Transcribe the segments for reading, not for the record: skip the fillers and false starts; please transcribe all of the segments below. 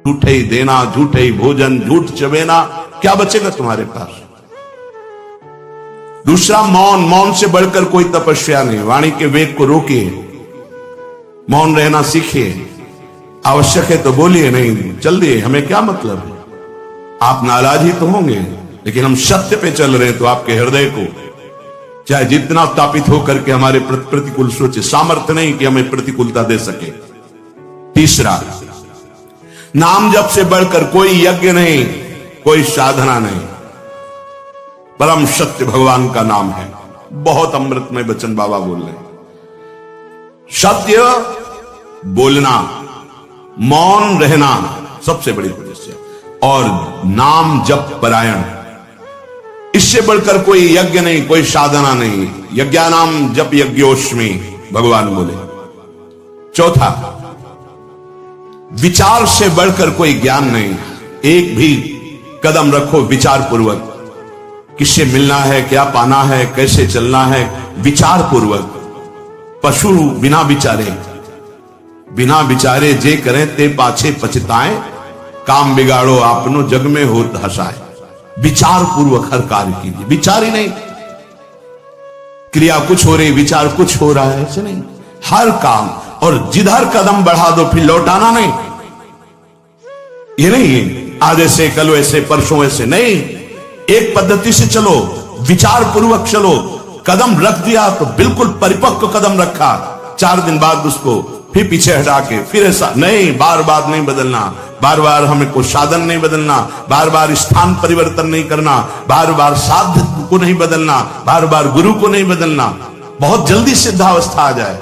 झूठे ही देना, झूठे ही भोजन, झूठ चबेना, क्या बचेगा तुम्हारे पास। दूसरा मौन, मौन से बढ़कर कोई तपस्या नहीं। वाणी के वेग को रोकिए, मौन रहना सीखिए। आवश्यक है तो बोलिए, नहीं चल दिए, हमें क्या मतलब है। आप नाराज ही तो होंगे, लेकिन हम सत्य पे चल रहे हैं तो आपके हृदय को चाहे जितना तापित होकर के हमारे प्रतिकूल सोचे, सामर्थ्य नहीं कि हमें प्रतिकूलता दे सके। तीसरा, नाम जप से बढ़कर कोई यज्ञ नहीं, कोई साधना नहीं। परम सत्य भगवान का नाम है। बहुत अमृतमय वचन बाबा बोल रहे हैं। सत्य बोलना, मौन रहना सबसे बड़ी तपस्या, और नाम जप परायण, इससे बढ़कर कोई यज्ञ नहीं, कोई साधना नहीं। यज्ञानाम जप यज्ञोस्मि, भगवान बोले। चौथा, विचार से बढ़कर कोई ज्ञान नहीं। एक भी कदम रखो विचार पूर्वक, किससे मिलना है, क्या पाना है, कैसे चलना है, विचार पूर्वक। पशु बिना विचारे जे करें ते पाछे पछताएं, काम बिगाड़ो आपनो जग में होत हंसाए। विचार पूर्वक हर कार्य कीजिए। विचार ही नहीं, क्रिया कुछ हो रही, विचार कुछ हो रहा है, ऐसे नहीं। हर काम, और जिधर कदम बढ़ा दो फिर लौटाना नहीं। ये नहीं आज ऐसे, कल वैसे, परसों ऐसे नहीं। एक पद्धति से चलो, विचार पूर्वक चलो। कदम रख दिया तो बिल्कुल परिपक्व कदम रखा, 4 दिन बाद उसको फिर पीछे हटा के फिर ऐसा नहीं। बार बार नहीं बदलना, बार बार हमें कोई साधन नहीं बदलना, बार बार स्थान परिवर्तन नहीं करना, बार बार साध्य को नहीं बदलना, बार बार गुरु को नहीं बदलना। बहुत जल्दी सिद्धावस्था आ जाए,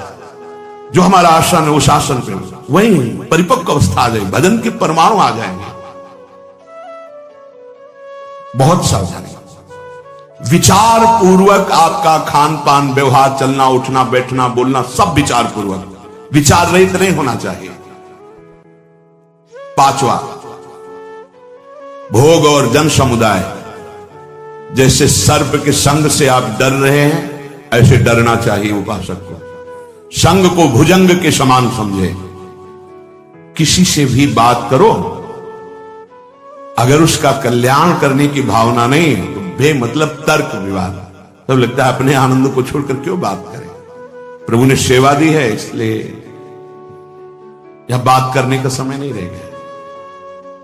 जो हमारा आसन है उस आसन पे वही परिपक्व अवस्था आ जाए, भजन के परमाणु आ जाएंगे। बहुत सावधानी, विचार पूर्वक आपका खान पान, व्यवहार, चलना उठना, बैठना, बोलना सब विचार पूर्वक, विचार रहित नहीं होना चाहिए। पांचवा, भोग और जन समुदाय। जैसे सर्प के संग से आप डर रहे हैं, ऐसे डरना चाहिए उपासक को। संग को भुजंग के समान समझे। किसी से भी बात करो, अगर उसका कल्याण करने की भावना नहीं तो बेमतलब तर्क विवाद, तब लगता है अपने आनंद को छोड़कर क्यों बात करें। प्रभु ने सेवा दी है, इसलिए यह बात करने का समय नहीं रह गया।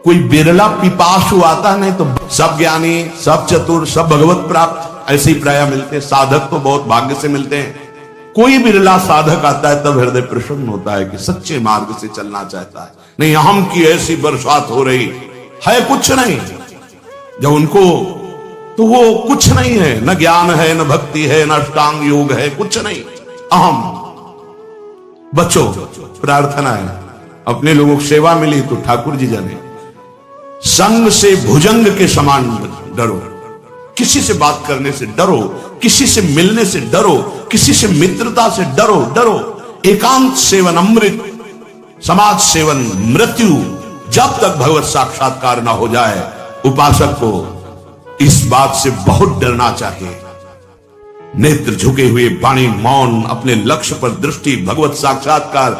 कोई बिरला पिपासु आता, नहीं तो सब ज्ञानी, सब चतुर, सब भगवत प्राप्त ऐसे ही प्राय मिलते हैं। साधक तो बहुत भाग्य से मिलते हैं। कोई बिरला साधक आता है तब हृदय प्रसन्न होता है कि सच्चे मार्ग से चलना चाहता है। नहीं, अहम की ऐसी बरसात हो रही है, कुछ नहीं। जब उनको, तो वो कुछ नहीं है, न ज्ञान है, न भक्ति है, न अष्टांग योग है, कुछ नहीं। अहम। बच्चों, प्रार्थना है, अपने लोगों को सेवा मिली तो ठाकुर जी जाने। संग से भुजंग के समान डरो। किसी से बात करने से डरो, किसी से मिलने से डरो, किसी से मित्रता से डरो। एकांत सेवन अमृत, समाज सेवन मृत्यु। जब तक भगवत साक्षात्कार ना हो जाए, उपासक को इस बात से बहुत डरना चाहिए। नेत्र झुके हुए, वाणी मौन, अपने लक्ष्य पर दृष्टि, भगवत साक्षात्कार।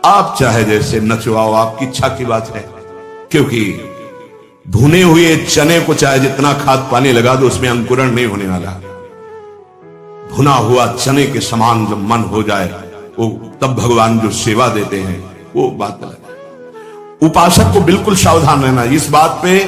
आप चाहे जैसे नचवाओ, आपकी इच्छा की बात है। क्योंकि भुने हुए चने को चाहे जितना खाद पानी लगा दो, उसमें अंकुरण नहीं होने वाला। भुना हुआ चने के समान जब मन हो जाए, वो तब भगवान जो सेवा देते हैं वो बात अलग है। उपासक को बिल्कुल सावधान रहना। इस बात पे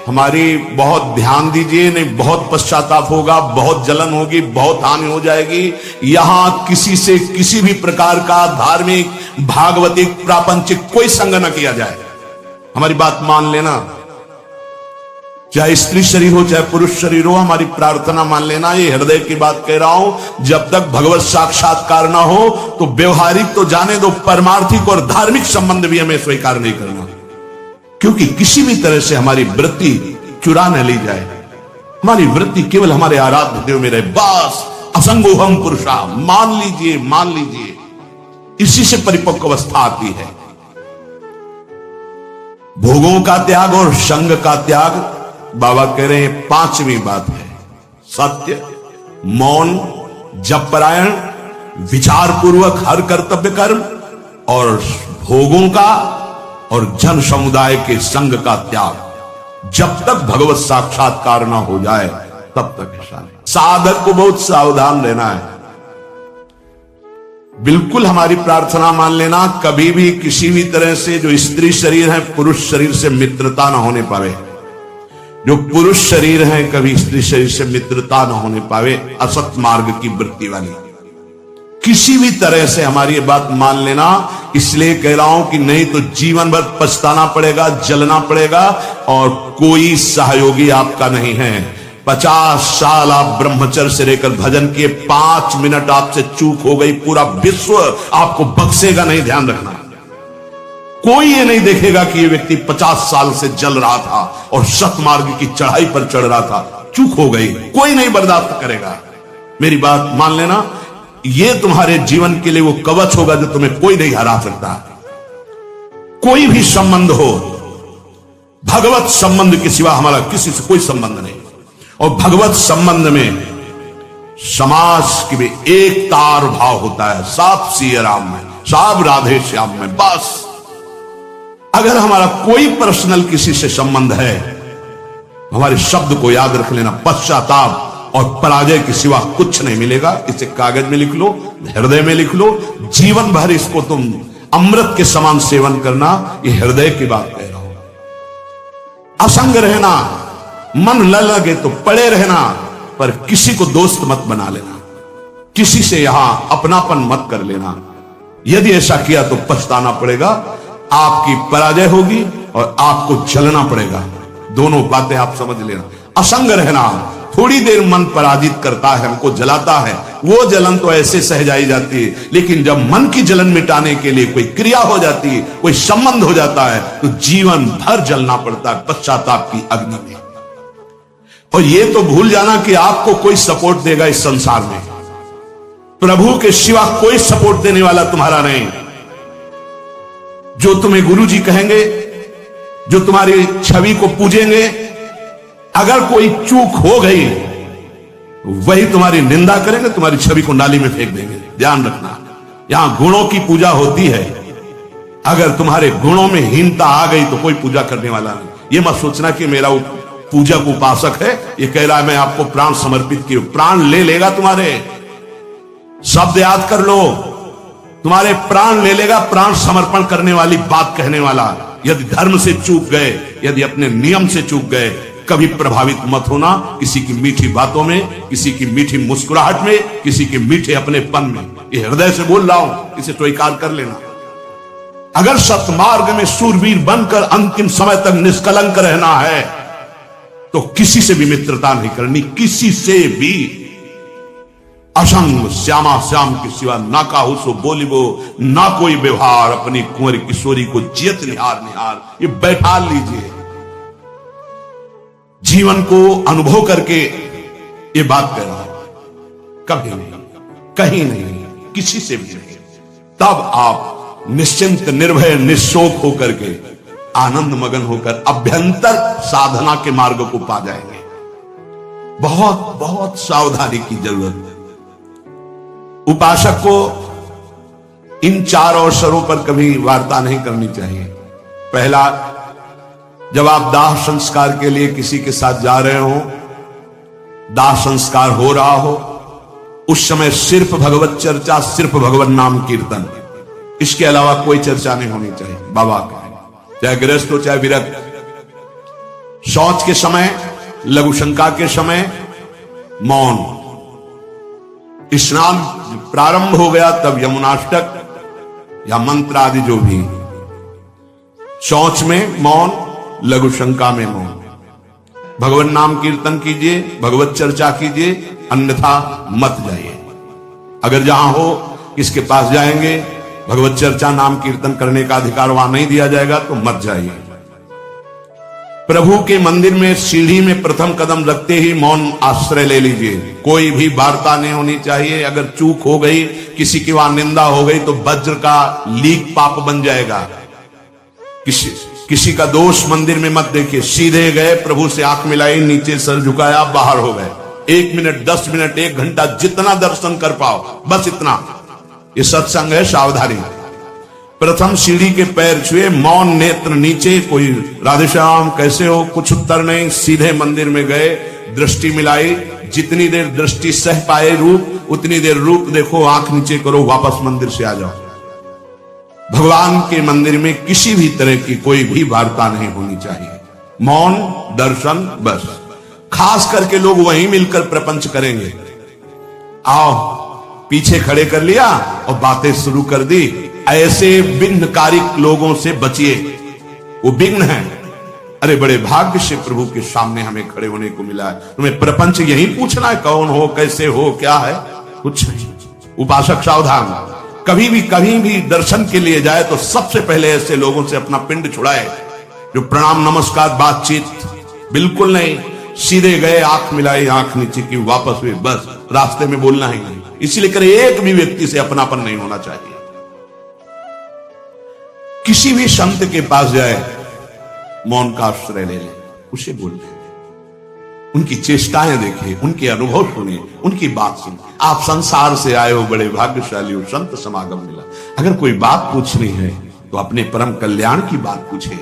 हमारी बहुत ध्यान दीजिए, नहीं बहुत पश्चाताप होगा, बहुत जलन होगी, बहुत हानि हो जाएगी। यहां किसी से किसी भी प्रकार का धार्मिक, भागवतिक, प्रापंचिक कोई संग न किया जाए। हमारी बात मान लेना। चाहे स्त्री शरीर हो, चाहे पुरुष शरीर हो, हमारी प्रार्थना मान लेना। ये हृदय की बात कह रहा हूं। जब तक भगवत साक्षात्कार ना हो तो व्यवहारिक तो जाने दो, परमार्थिक और धार्मिक संबंध भी हमें स्वीकार नहीं करना। क्योंकि किसी भी तरह से हमारी वृत्ति चुरा न ली जाए। हमारी वृत्ति केवल हमारे आराध्य देव में रहे, बस। असंगोहम पुरुषा, मान लीजिए। इसी से परिपक्व अवस्था आती है। भोगों का त्याग और संग का त्याग, बाबा कह रहे हैं, पांचवी बात है। सत्य, मौन, जपरायण, विचार पूर्वक हर कर्तव्य कर्म, और भोगों का और जन समुदाय के संग का त्याग। जब तक भगवत साक्षात्कार ना हो जाए तब तक ऐसा नहीं। साधक को बहुत सावधान रहना है। बिल्कुल हमारी प्रार्थना मान लेना, कभी भी किसी भी तरह से जो स्त्री शरीर है पुरुष शरीर से मित्रता ना होने पावे। जो पुरुष शरीर है कभी स्त्री शरीर से मित्रता ना होने पावे। असत मार्ग की वृत्ति वाली किसी भी तरह से हमारी ये बात मान लेना। इसलिए कह रहा हूं कि नहीं तो जीवन भर पछताना पड़ेगा, जलना पड़ेगा और कोई सहयोगी आपका नहीं है। 50 साल आप ब्रह्मचर्य से रहकर भजन किए, 5 मिनट आपसे चूक हो गई, पूरा विश्व आपको बख्शेगा नहीं। ध्यान रखना, कोई ये नहीं देखेगा कि ये व्यक्ति 50 साल से जल रहा था और सतमार्ग की चढ़ाई पर चढ़ रहा था, चूक हो गई, कोई नहीं बर्दाश्त करेगा। मेरी बात मान लेना, ये तुम्हारे जीवन के लिए वो कवच होगा जो तुम्हें कोई नहीं हरा सकता। कोई भी संबंध हो, भगवत संबंध के सिवा हमारा किसी से कोई संबंध नहीं। और भगवत संबंध में समाज की भी एकता और भाव होता है। साफ सिया राम में, साफ राधे श्याम में। बस अगर हमारा कोई पर्सनल किसी से संबंध है, हमारे शब्द को याद रख लेना, पश्चाताप और पराजय के सिवा कुछ नहीं मिलेगा। इसे कागज में लिख लो, हृदय में लिख लो, जीवन भर इसको तुम अमृत के समान सेवन करना। ये हृदय की बात कह रहा हूं। असंग रहना, मन न लगे तो पड़े रहना, पर किसी को दोस्त मत बना लेना, किसी से यहां अपनापन मत कर लेना। यदि ऐसा किया तो पछताना पड़ेगा, आपकी पराजय होगी और आपको जलना पड़ेगा। दोनों बातें आप समझ लेना। असंग रहना, थोड़ी देर मन पराजित करता है, हमको जलाता है, वो जलन तो ऐसे सह जाई जाती है। लेकिन जब मन की जलन मिटाने के लिए कोई क्रिया हो जाती है, कोई संबंध हो जाता है, तो जीवन भर जलना पड़ता है पश्चाताप की अग्नि में। और ये तो भूल जाना कि आपको कोई सपोर्ट देगा इस संसार में। प्रभु के सिवा कोई सपोर्ट देने वाला तुम्हारा नहीं। जो तुम्हें गुरु जी कहेंगे, जो तुम्हारी छवि को पूजेंगे, अगर कोई चूक हो गई वही तुम्हारी निंदा करेंगे, तुम्हारी छवि को नाली में फेंक देंगे। ध्यान रखना, यहां गुणों की पूजा होती है। अगर तुम्हारे गुणों में हीनता आ गई तो कोई पूजा करने वाला नहीं। ये मत सोचना कि मेरा पूजक उपासक है, ये कह रहा है मैं आपको प्राण समर्पित किया। प्राण ले लेगा तुम्हारे। शब्द याद कर लो, तुम्हारे प्राण ले लेगा प्राण समर्पण करने वाली बात कहने वाला। यदि धर्म से चूक गए, यदि अपने नियम से चूक गए, कभी प्रभावित मत होना किसी की मीठी बातों में, किसी की मीठी मुस्कुराहट में, किसी के मीठे अपनेपन में। ये हृदय से बोल रहा हूं, इसे स्वीकार कर लेना। अगर सतमार्ग में सूरवीर बनकर अंतिम समय तक निष्कलंक रहना है तो किसी से भी मित्रता नहीं करनी, किसी से भी। असंग श्यामा श्याम के सिवा ना काहू सो बोलिबो, ना कोई व्यवहार, अपनी कुंवरी किशोरी को जियत निहार निहार। ये बैठा लीजिए, जीवन को अनुभव करके ये बात कह रहा हूं। कभी नहीं, कहीं नहीं, किसी से भी नहीं। तब आप निश्चिंत, निर्भय, निशोक होकर के, आनंद मगन होकर अभ्यंतर साधना के मार्ग को पा जाएंगे। बहुत बहुत सावधानी की जरूरत है। उपासक को इन 4 अवसरों पर कभी वार्ता नहीं करनी चाहिए। पहला, जब आप दाह संस्कार के लिए किसी के साथ जा रहे हो, दाह संस्कार हो रहा हो, उस समय सिर्फ भगवत चर्चा, सिर्फ भगवत नाम कीर्तन, इसके अलावा कोई चर्चा नहीं होनी चाहिए। बाबा का, चाहे गृहस्थ हो चाहे विरक्त। शौच के समय, लघु शंका के समय मौन। स्नान प्रारंभ हो गया तब यमुनाष्टक या मंत्र आदि जो भी। शौच में मौन, लघु शंका में मौन। भगवत नाम कीर्तन कीजिए, भगवत चर्चा कीजिए, अन्यथा मत जाइए। अगर जहां हो किसके पास जाएंगे, भगवत चर्चा नाम कीर्तन करने का अधिकार वहां नहीं दिया जाएगा तो मत जाइए। प्रभु के मंदिर में सीढ़ी में प्रथम कदम रखते ही मौन आश्रय ले लीजिए। कोई भी वार्ता नहीं होनी चाहिए। अगर चूक हो गई, किसी की वहां निंदा हो गई तो वज्र का लीक पाप बन जाएगा। किसी का दोष मंदिर में मत देखिए। सीधे गए, प्रभु से आंख मिलाई, नीचे सर झुकाया, बाहर हो गए। 1 मिनट, 10 मिनट, 1 घंटा, जितना दर्शन कर पाओ, बस इतना। ये सत्संग है, सावधानी। प्रथम सीढ़ी के पैर छुए, मौन नेत्र नीचे, कोई राधेश्याम कैसे हो, कुछ उत्तर नहीं। सीधे मंदिर में गए, दृष्टि मिलाई, जितनी देर दृष्टि सह पाए रूप, उतनी देर रूप देखो, आंख नीचे करो, वापस मंदिर से आ जाओ। भगवान के मंदिर में किसी भी तरह की कोई भी वार्ता नहीं होनी चाहिए, मौन दर्शन बस। खास करके लोग वहीं मिलकर प्रपंच करेंगे, आओ पीछे खड़े कर लिया और बातें शुरू कर दी। ऐसे विघ्नकारी लोगों से बचिए, वो विघ्न है। अरे बड़े भाग्य से प्रभु के सामने हमें खड़े होने को मिला है। तुम्हें प्रपंच यही पूछना है, कौन हो, कैसे हो, क्या है, कुछ नहीं। उपासक सावधान, कभी भी दर्शन के लिए जाए तो सबसे पहले ऐसे लोगों से अपना पिंड छुड़ाए जो प्रणाम नमस्कार बातचीत बिल्कुल नहीं। सीधे गए, आंख मिलाई, आंख नीचे की, वापस हुए, बस। रास्ते में बोलना ही नहीं। इसीलिए कर एक भी व्यक्ति से अपनापन नहीं होना चाहिए। किसी भी संत के पास जाए, मौन का आश्रय ले ले, उसे बोले, उनकी चेष्टाएं देखे, उनके अनुभव सुने, उनकी बात सुने। आप संसार से आए हो, बड़े भाग्यशाली हो, संत समागम मिला। अगर कोई बात पूछनी है तो अपने परम कल्याण की बात पूछे,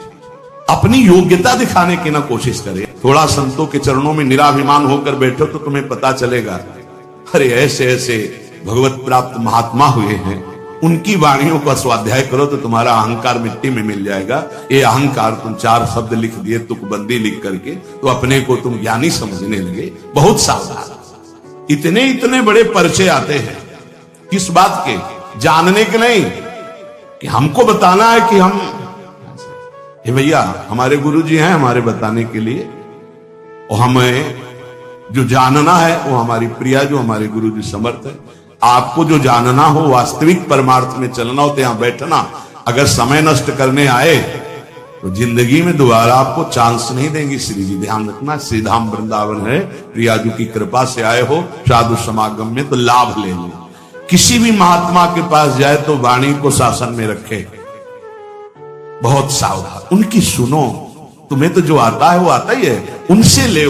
अपनी योग्यता दिखाने की ना कोशिश करे। थोड़ा संतों के चरणों में निराभिमान होकर बैठो तो तुम्हें पता चलेगा, अरे ऐसे ऐसे भगवत प्राप्त महात्मा हुए हैं, उनकी वाणियों का स्वाध्याय करो तो तुम्हारा अहंकार मिट्टी में मिल जाएगा। ये अहंकार, तुम 4 शब्द लिख दिए तुकबंदी लिख करके, तो अपने को तुम ज्ञानी समझने लगे। बहुत सावधान। इतने बड़े पर्चे आते हैं, किस बात के? जानने के नहीं, कि हमको बताना है कि हम, हे भैया हमारे गुरुजी हैं हमारे बताने के लिए, और हमें जो जानना है वो हमारी प्रिया, जो हमारे गुरुजी समर्थ है। आपको जो जानना हो, वास्तविक परमार्थ में चलना हो तो यहां बैठना। अगर समय नष्ट करने आए तो जिंदगी में दोबारा आपको चांस नहीं देंगी श्री जी। ध्यान रखना, श्रीधाम वृंदावन है, प्रियाजू की कृपा से आए हो साधु समागम में तो लाभ ले लो। किसी भी महात्मा के पास जाए तो वाणी को शासन में रखे, बहुत सावधान, उनकी सुनो। तुम्हें तो जो आता है वो आता ही है, उनसे ले।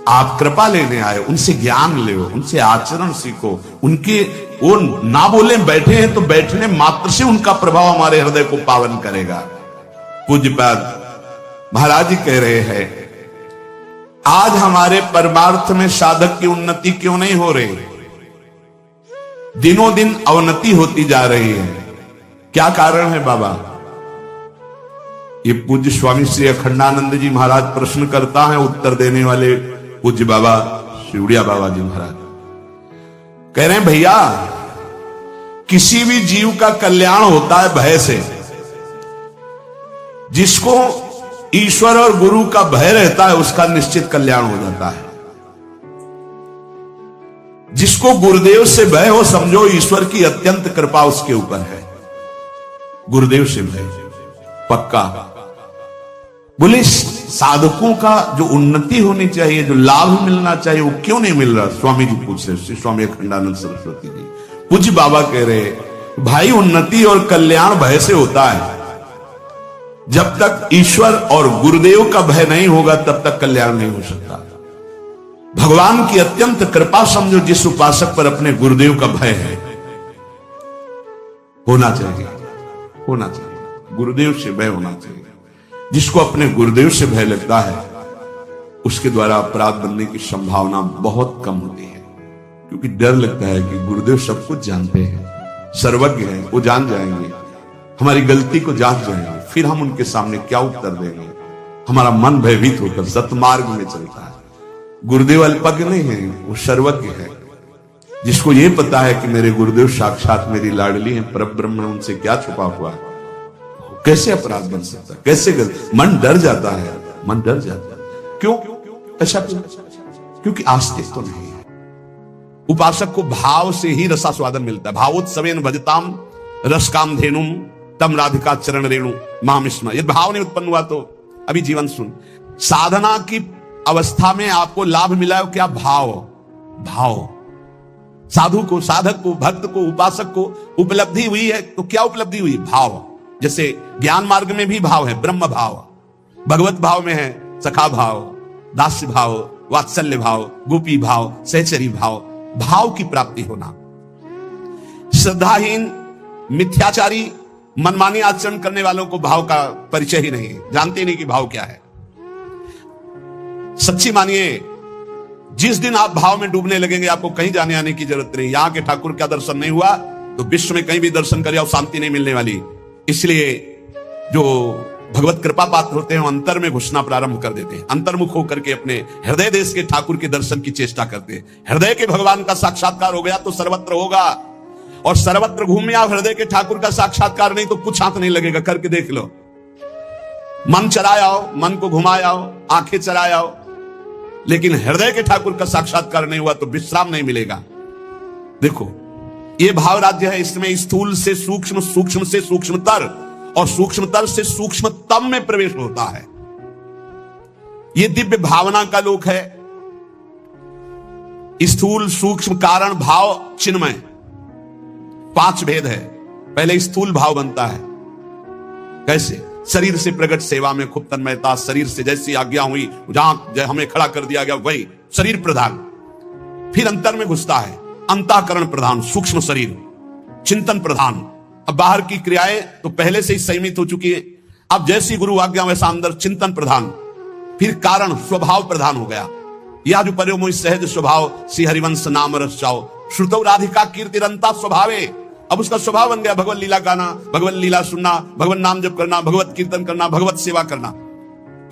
आप कृपा लेने आए, उनसे ज्ञान ले, उनसे आचरण सीखो। उनके वो ना बोले बैठे हैं तो बैठने मात्र से उनका प्रभाव हमारे हृदय को पावन करेगा। पूज्यपाद महाराज जी कह रहे हैं, आज हमारे परमार्थ में साधक की उन्नति क्यों नहीं हो रही? दिनों दिन अवनति होती जा रही है। क्या कारण है बाबा? ये पूज्य स्वामी श्री अखंडानंद जी महाराज प्रश्न करता है, उत्तर देने वाले पूज्य बाबा शिवड़िया बाबा जी महाराज कह रहे हैं, भैया किसी भी जीव का कल्याण होता है भय से। जिसको ईश्वर और गुरु का भय रहता है उसका निश्चित कल्याण हो जाता है। जिसको गुरुदेव से भय हो, समझो ईश्वर की अत्यंत कृपा उसके ऊपर है। गुरुदेव से भय पक्का। बोले साधकों का जो उन्नति होनी चाहिए, जो लाभ मिलना चाहिए, वो क्यों नहीं मिल रहा? स्वामी जी पूछ रहे, श्री स्वामी अखंडानंद सरस्वती जी। पूज्य बाबा कह रहे, भाई उन्नति और कल्याण भय से होता है। जब तक ईश्वर और गुरुदेव का भय नहीं होगा तब तक कल्याण नहीं हो सकता। भगवान की अत्यंत कृपा समझो, जिस उपासक पर अपने गुरुदेव का भय है, होना चाहिए, होना चाहिए, गुरुदेव से भय होना चाहिए। जिसको अपने गुरुदेव से भय लगता है उसके द्वारा अपराध बनने की संभावना बहुत कम होती है, क्योंकि डर लगता है कि गुरुदेव सब कुछ जानते हैं, सर्वज्ञ हैं, वो जान जाएंगे, हमारी गलती को जांच जाएंगे, फिर हम उनके सामने क्या उत्तर देंगे। हमारा मन भयभीत होकर सतमार्ग में चलता है। गुरुदेव अल्पज्ञ नहीं है, वो सर्वज्ञ है। जिसको ये पता है कि मेरे गुरुदेव साक्षात मेरी लाडली हैं, परब्रह्म है, उनसे क्या छुपा हुआ है, कैसे अपराध बन सकता है, कैसे मन डर जाता है, मन डर जाता है। क्यों ऐसा? क्योंकि आस्तिक तो नहीं है। उपासक को भाव से ही रसास्वादन मिलता है। भावोत्सवेन भजताम रस काम धेनुम तम राधिका चरण रेणु माम स्म। ये भाव नहीं उत्पन्न हुआ तो अभी जीवन सुन। साधना की अवस्था में आपको लाभ मिला है क्या? भाव। भाव साधु को, साधक को, भक्त को, उपासक को उपलब्धि हुई है तो क्या उपलब्धि हुई? भाव। जैसे ज्ञान मार्ग में भी भाव है, ब्रह्म भाव, भगवत भाव में है सखा भाव, दास्य भाव, वात्सल्य भाव, गोपी भाव, सहचरी भाव। भाव की प्राप्ति होना। श्रद्धाहीन, मिथ्याचारी, मनमानी आचरण करने वालों को भाव का परिचय ही नहीं, जानते ही नहीं कि भाव क्या है। सच्ची मानिए, जिस दिन आप भाव में डूबने लगेंगे आपको कहीं जाने आने की जरूरत नहीं। यहां के ठाकुर का दर्शन नहीं हुआ तो विश्व में कहीं भी दर्शन करे और शांति नहीं मिलने वाली। इसलिए जो भगवत कृपा पात्र होते हैं वो अंतर में घुसना प्रारंभ कर देते हैं, अंतर्मुख होकर के अपने हृदय देश के ठाकुर के दर्शन की चेष्टा करते हैं। हृदय के भगवान का साक्षात्कार हो गया तो सर्वत्र होगा, और सर्वत्र घूमे आप हृदय के ठाकुर का साक्षात्कार नहीं तो कुछ हाथ नहीं लगेगा। करके देख लो, मन चराए आओ, मन को घुमाए आओ, आंखें चराए आओ, लेकिन हृदय के ठाकुर का साक्षात्कार नहीं हुआ तो विश्राम नहीं मिलेगा। देखो, ये भाव राज्य है, इसमें स्थूल से सूक्ष्म, सूक्ष्म से सूक्ष्मतर और सूक्ष्मतर से सूक्ष्मतम में प्रवेश होता है। ये दिव्य भावना का लोक है। स्थूल, सूक्ष्म, कारण, भाव, चिन्मय, 5 भेद है। पहले स्थूल भाव बनता है। कैसे? शरीर से प्रकट सेवा में खूब तन्मयता, शरीर से जैसी आज्ञा हुई, जहां हमें खड़ा कर दिया गया वही शरीर प्रधान। फिर अंतर में घुसता है, अंतःकरण प्रधान, सूक्ष्म शरीर, चिंतन प्रधान। अब बाहर की क्रियाएं तो पहले से ही सीमित हो चुकी है, अब जैसी गुरु आज्ञा वैसा अंदर चिंतन प्रधान। फिर कारण स्वभाव प्रधान हो गया। या जो पर्यो मोहि सहज स्वभाव, श्री हरिवंश नाम रस चाओ, श्रुतौ राधिका कीर्तिरंता स्वभावे। अब उसका स्वभाव बन गया भगवत लीला गाना, भगवत लीला सुनना, भगवत नाम जप करना, भगवत कीर्तन करना, भगवत सेवा करना।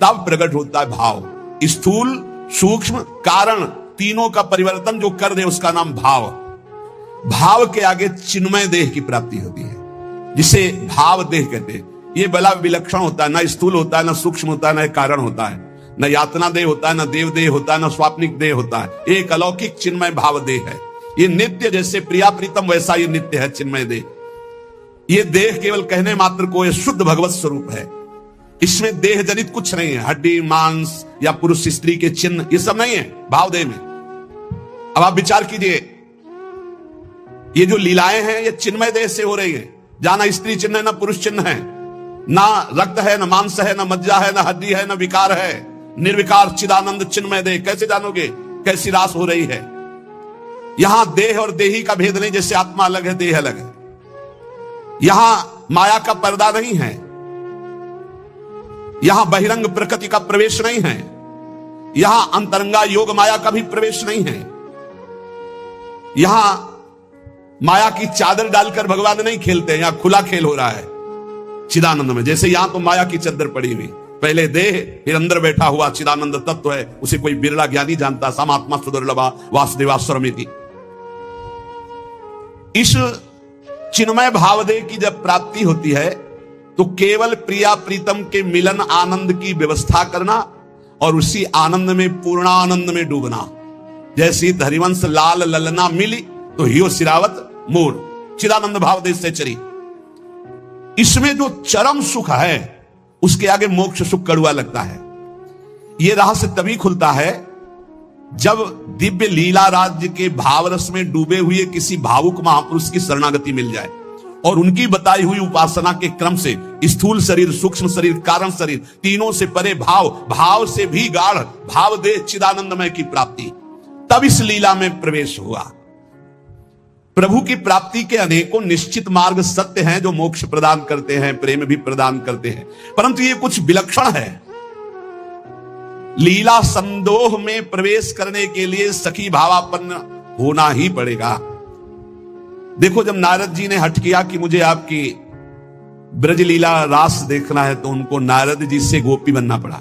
तब प्रकट होता है भाव। स्थूल, सूक्ष्म, कारण, तीनों का परिवर्तन जो कर दे उसका नाम भाव। भाव के आगे चिन्मय देह की प्राप्ति होती है, जिसे भाव देह कहते हैं। ये बड़ा विलक्षण होता है, ना स्थूल होता है, ना सूक्ष्म होता है, ना कारण होता है, न यातना देह होता है, न देव देह होता है, न स्वाप्निक देह होता है। एक अलौकिक चिन्मय भाव देह है। ये नित्य, जैसे प्रिया प्रीतम वैसा ये नित्य है चिन्मय देह। ये देह केवल कहने मात्र को ये शुद्ध भगवत स्वरूप है। इसमें देह जनित कुछ नहीं है, हड्डी मांस या पुरुष स्त्री के चिन्ह ये सब नहीं है भाव देह में। अब आप विचार कीजिए, ये जो लीलाएं हैं ये चिन्मय देह से हो रही है। जहां ना स्त्री चिन्ह है, ना पुरुष चिन्ह है, ना रक्त है, ना मांस है, ना मज्जा है, ना हड्डी है, ना विकार है। निर्विकार चिदानंद चिन्मय देह। कैसे जानोगे कैसी रास हो रही है? यहां देह और देही का भेद नहीं, जैसे आत्मा अलग है देह अलग है। यहां माया का पर्दा नहीं है, यहां बहिरंग प्रकृति का प्रवेश नहीं है, यहां अंतरंगा योग माया का भी प्रवेश नहीं है। यहां माया की चादर डालकर भगवान नहीं खेलते हैं, यहां खुला खेल हो रहा है चिदानंद में। जैसे यहां तो माया की चद्दर पड़ी हुई, पहले देह फिर अंदर बैठा हुआ चिदानंद तत्व है, उसे कोई बिरला ज्ञानी जानता। समात्मा सुदुर्लभा वासुदेवास्वरमिति। इस चिन्मय भावदेह की जब प्राप्ति होती है तो केवल प्रिया प्रीतम के मिलन आनंद की व्यवस्था करना और उसी आनंद में पूर्णानंद में डूबना। जैसी हरिवंश लाल ललना मिली तो हियो सिरावत मोर, चिदानंद भावदेह से चरी। इसमें जो चरम सुख है उसके आगे मोक्ष सुख कड़ुआ लगता है। यह रहस्य तभी खुलता है जब दिव्य लीला राज्य के भावरस में डूबे हुए किसी भावुक महापुरुष की शरणागति मिल जाए और उनकी बताई हुई उपासना के क्रम से स्थूल शरीर, सूक्ष्म शरीर, कारण शरीर, तीनों से परे भाव, भाव से भी गाढ़ भाव दे चिदानंदमय की प्राप्ति, तब इस लीला में प्रवेश हुआ। प्रभु की प्राप्ति के अनेकों निश्चित मार्ग सत्य हैं जो मोक्ष प्रदान करते हैं, प्रेम भी प्रदान करते हैं, परंतु ये कुछ विलक्षण है। लीला संदोह में प्रवेश करने के लिए सखी भावापन्न होना ही पड़ेगा। देखो, जब नारद जी ने हट किया कि मुझे आपकी ब्रज लीला रास देखना है तो उनको नारद जी से गोपी बनना पड़ा।